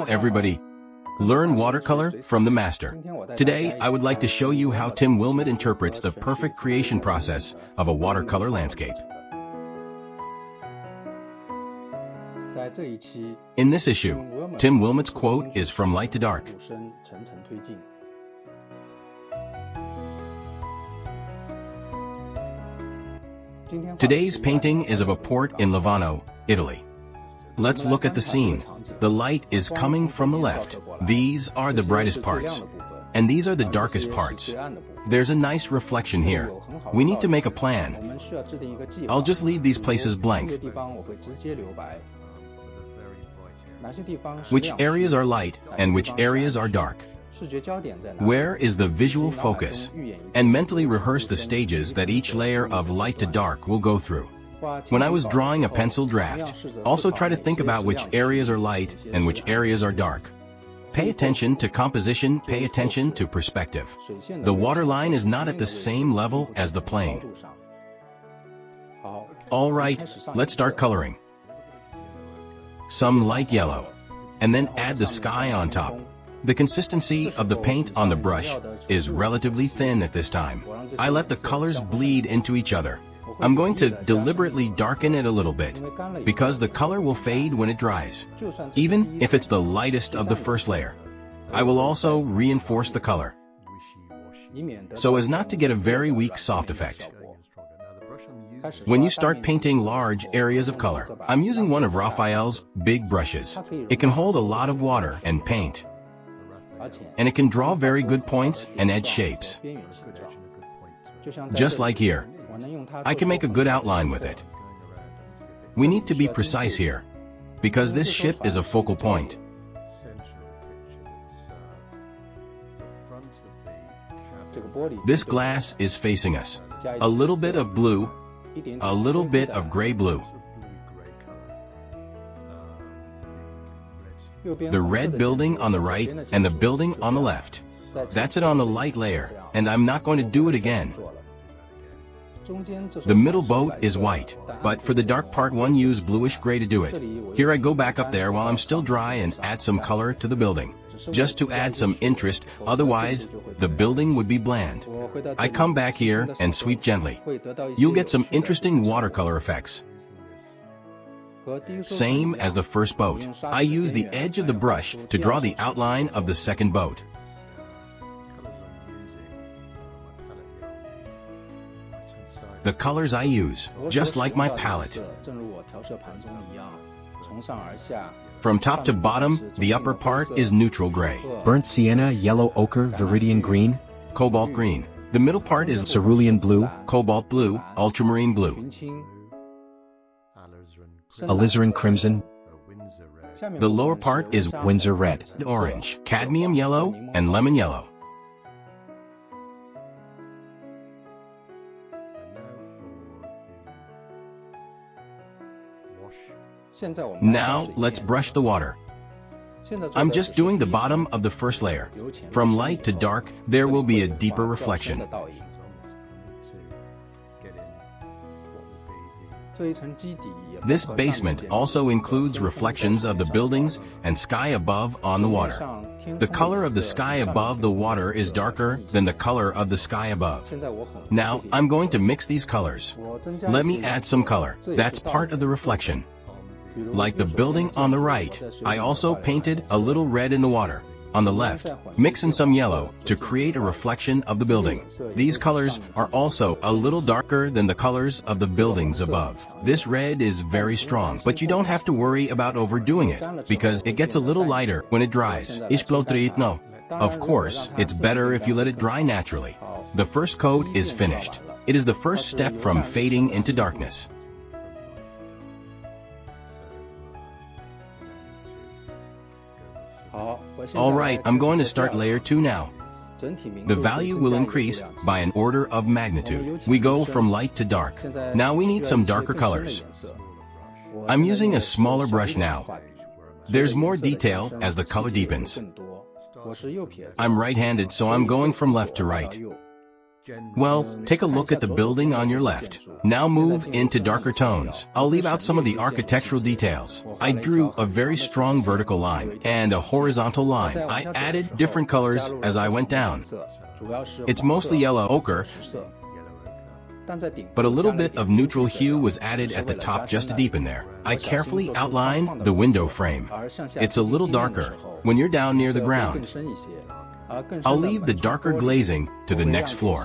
Hello everybody! Learn watercolor from the master. Today, I would like to show you how Tim Wilmot interprets the perfect creation process of a watercolor landscape. In this issue, Tim Wilmot's quote is from light to dark. Today's painting is of a port in Livorno, Italy. Let's look at the scene. The light is coming from the left. These are the brightest parts. And these are the darkest parts. There's a nice reflection here. We need to make a plan. I'll just leave these places blank. Which areas are light and which areas are dark? Where is the visual focus? And mentally rehearse the stages that each layer of light to dark will go through. When I was drawing a pencil draft, also try to think about which areas are light and which areas are dark. Pay attention to composition, pay attention to perspective. The waterline is not at the same level as the plane. Alright, let's start coloring. Some light yellow. And then add the sky on top. The consistency of the paint on the brush is relatively thin at this time. I let the colors bleed into each other. I'm going to deliberately darken it a little bit, because the color will fade when it dries, even if it's the lightest of the first layer. I will also reinforce the color, so as not to get a very weak soft effect. When you start painting large areas of color, I'm using one of Raphael's big brushes. It can hold a lot of water and paint, and it can draw very good points and edge shapes. Just like here, I can make a good outline with it. We need to be precise here, because this ship is a focal point. This glass is facing us. A little bit of blue, a little bit of gray blue. The red building on the right and the building on the left. That's it on the light layer, and I'm not going to do it again. The middle boat is white, but for the dark part one use bluish gray to do it. Here I go back up there while I'm still dry and add some color to the building, just to add some interest, otherwise the building would be bland. I come back here and sweep gently. You'll get some interesting watercolor effects. Same as the first boat, I use the edge of the brush to draw the outline of the second boat. The colors I use, just like my palette. From top to bottom, the upper part is neutral gray. Burnt sienna, yellow ochre, viridian green, Cobalt green. The middle part is cerulean blue, cobalt blue, ultramarine blue. alizarin crimson. The lower part is Windsor red, orange, cadmium yellow, and lemon yellow. Now, let's brush the water. I'm just doing the bottom of the first layer. From light to dark, there will be a deeper reflection. This basement also includes reflections of the buildings and sky above on the water. The color of the sky above the water is darker than the color of the sky above. Now, I'm going to mix these colors. Let me add some color. That's part of the reflection. Like the building on the right, I also painted a little red in the water. On the left, mix in some yellow to create a reflection of the building. These colors are also a little darker than the colors of the buildings above. This red is very strong, but you don't have to worry about overdoing it, because it gets a little lighter when it dries. Of course, it's better if you let it dry naturally. The first coat is finished. It is the first step from fading into darkness. Alright, I'm going to start layer 2 now. The value will increase by an order of magnitude. We go from light to dark. Now we need some darker colors. I'm using a smaller brush now. There's more detail as the color deepens. I'm right-handed, so I'm going from left to right. Well, take a look at the building on your left. Now move into darker tones. I'll leave out some of the architectural details. I drew a very strong vertical line and a horizontal line. I added different colors as I went down. It's mostly yellow ochre, but a little bit of neutral hue was added at the top just to deepen there. I carefully outlined the window frame. It's a little darker when you're down near the ground. I'll leave the darker glazing to the next floor.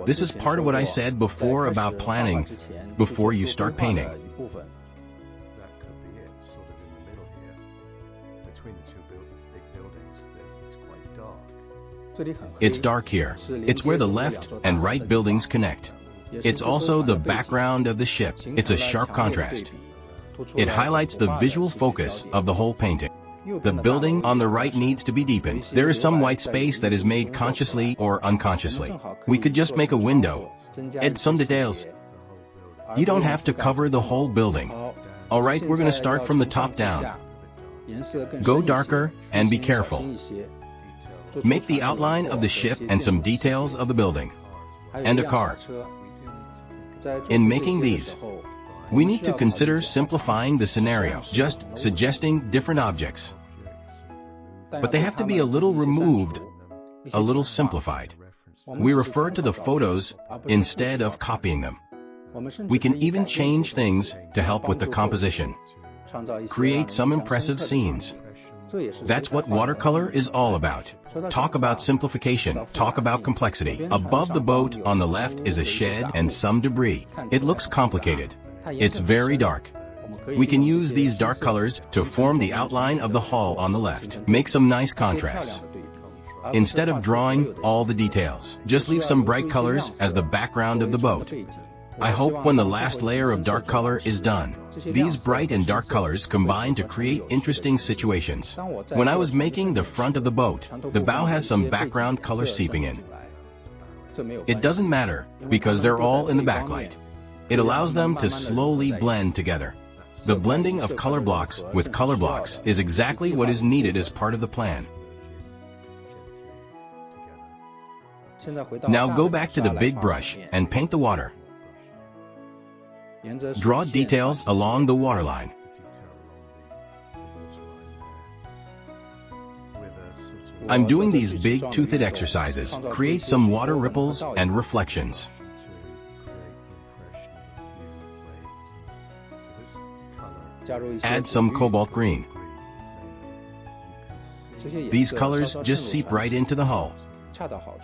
This is part of what I said before about planning before you start painting. That could be it, sort of in the middle here. Between the two big buildings, it's quite dark. It's dark here. It's where the left and right buildings connect. It's also the background of the ship. It's a sharp contrast. It highlights the visual focus of the whole painting. The building on the right needs to be deepened. There is some white space that is made consciously or unconsciously. We could just make a window, add some details. You don't have to cover the whole building. Alright, we're going to start from the top down. Go darker and be careful. Make the outline of the ship and some details of the building. And a car. In making these, we need to consider simplifying the scenario, just suggesting different objects. But they have to be a little removed, a little simplified. We refer to the photos instead of copying them. We can even change things to help with the composition. Create some impressive scenes. That's what watercolor is all about. Talk about simplification, talk about complexity. Above the boat on the left is a shed and some debris. It looks complicated. It's very dark. We can use these dark colors to form the outline of the hull on the left. Make some nice contrasts. Instead of drawing all the details, just leave some bright colors as the background of the boat. I hope when the last layer of dark color is done, these bright and dark colors combine to create interesting situations. When I was making the front of the boat, the bow has some background color seeping in. It doesn't matter because they're all in the backlight. It allows them to slowly blend together. The blending of color blocks with color blocks is exactly what is needed as part of the plan. Now go back to the big brush and paint the water. Draw details along the waterline. I'm doing these big toothed exercises. Create some water ripples and reflections. Add some cobalt green. These colors just seep right into the hull. That left-hand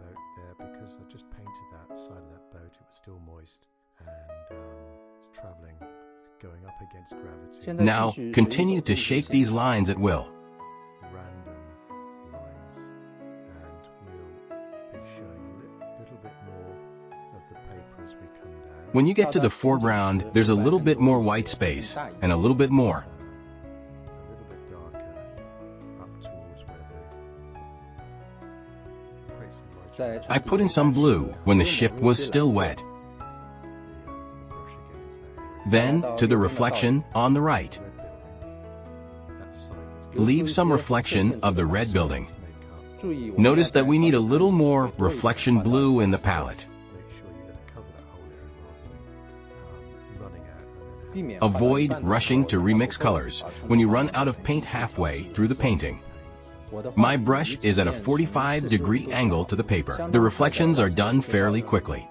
boat there, because I just painted that side of that boat, it was still moist and it's traveling, going up against gravity. Now, continue to shape these lines at will. Random lines, and we'll be showing a little bit more of the paper as we come down. When you get to the foreground, there's a little bit more white space, and a little bit more. A little bit darker up towards where the create some light. I put in some blue when the ship was still wet. The brush again into that area. Then, to the reflection on the right. Red building. That side that's Leave some reflection of the red building. make up. Notice that we need a little more reflection blue in the palette. Make sure you're going to cover that whole area rather than running out and then having Avoid rushing to remix colors when you run out of paint halfway through the painting. My brush is at a 45-degree angle to the paper. The reflections are done fairly quickly.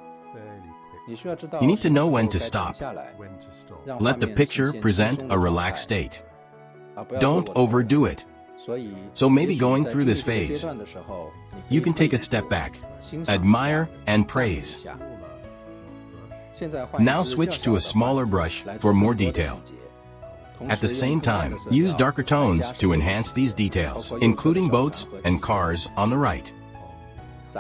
fairly quick You need to know when to stop. when to stop. Let the picture present a relaxed state. Don't overdo it. So maybe going through this phase, you can take a step back, admire and praise. Now switch to a smaller brush for more detail. At the same time, use darker tones to enhance these details, including boats and cars on the right.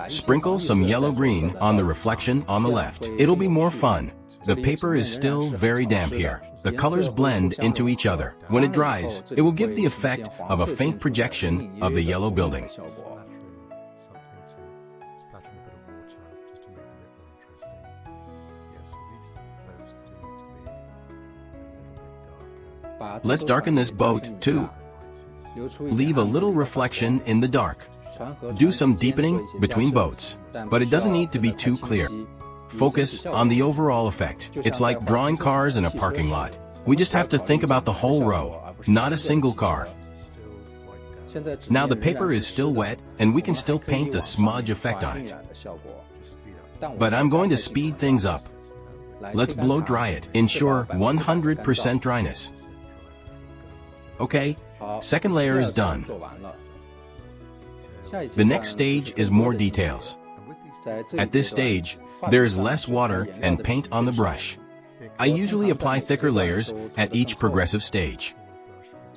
Sprinkle some yellow-green on the reflection on the left. It'll be more fun. The paper is still very damp here. The colors blend into each other. When it dries, it will give the effect of a faint projection of the yellow building. Something to splatter in a bit of water just to make them a bit more interesting. Yes, so these boats do need to be a little bit darker. Let's darken this boat too. Leave a little reflection in the dark. Do some deepening between boats, but it doesn't need to be too clear. Focus on the overall effect. It's like drawing cars in a parking lot. We just have to think about the whole row, not a single car. Now the paper is still wet, and we can still paint the smudge effect on it. But I'm going to speed things up. Let's blow dry it. Ensure 100% dryness. Okay, second layer is done. The next stage is more details. At this stage, there is less water and paint on the brush. I usually apply thicker layers at each progressive stage.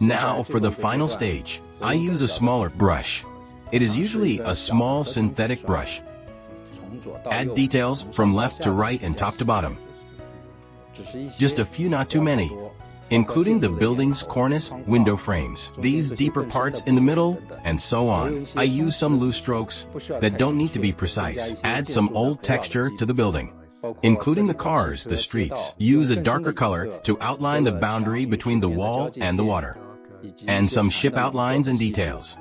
Now for the final stage, I use a smaller brush. It is usually a small synthetic brush. Add details from left to right and top to bottom. Just a few, not too many, including the building's cornice, window frames, these deeper parts in the middle, and so on. I use some loose strokes that don't need to be precise. Add some old texture to the building, including the cars, the streets. Use a darker color to outline the boundary between the wall and the water, and some ship outlines and details.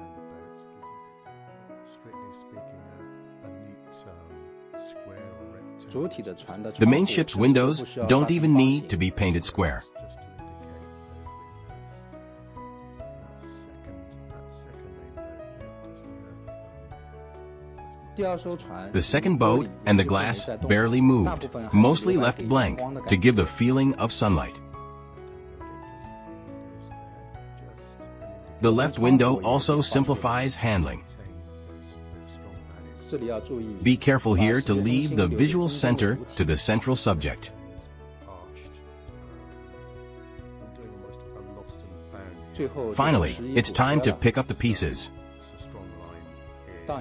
The main ship's windows don't even need to be painted square. The second boat and the glass barely moved, mostly left blank to give the feeling of sunlight. The left window also simplifies handling. Be careful here to leave the visual center to the central subject. Finally, it's time to pick up the pieces.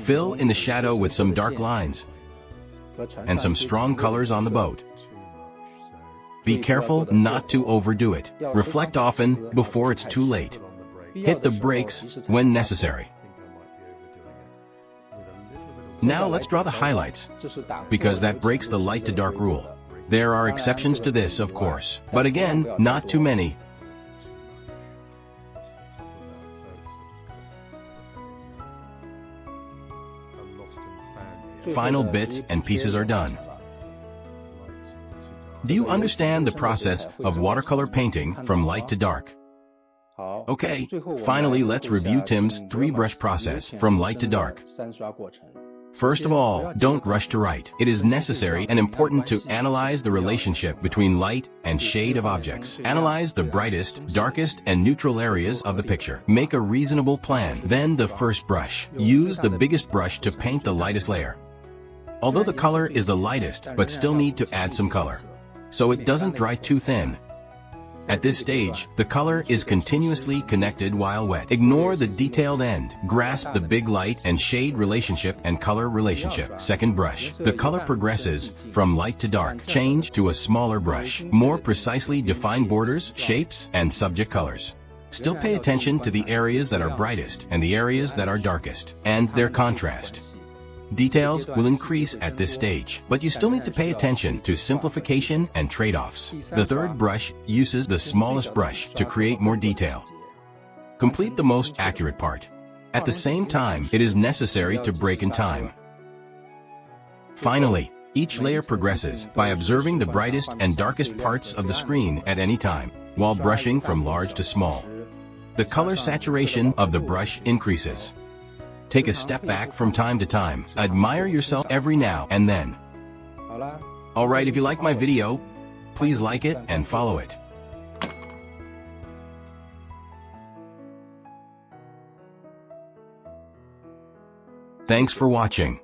Fill in the shadow with some dark lines and some strong colors on the boat. Be careful not to overdo it. Reflect often before it's too late. Hit the brakes when necessary. Now let's draw the highlights, because that breaks the light to dark rule. There are exceptions to this, of course, but again, not too many. Final bits and pieces are done. Do you understand the process of watercolor painting from light to dark? Okay, finally let's review Tim's 3-brush process from light to dark. First of all, don't rush to write. It is necessary and important to analyze the relationship between light and shade of objects. Analyze the brightest, darkest, and neutral areas of the picture. Make a reasonable plan. Then the first brush. Use the biggest brush to paint the lightest layer. Although the color is the lightest, but still need to add some color, so it doesn't dry too thin. At this stage, the color is continuously connected while wet. Ignore the detailed end. Grasp the big light and shade relationship and color relationship. Second brush. The color progresses from light to dark. Change to a smaller brush. More precisely define borders, shapes, and subject colors. Still pay attention to the areas that are brightest and the areas that are darkest, and their contrast. Details will increase at this stage, but you still need to pay attention to simplification and trade-offs. The third brush uses the smallest brush to create more detail. Complete the most accurate part. At the same time, it is necessary to break in time. Finally, each layer progresses by observing the brightest and darkest parts of the screen at any time, while brushing from large to small. The color saturation of the brush increases. Take a step back from time to time. Admire yourself every now and then. Alright, if you like my video, please like it and follow it. Thanks for watching.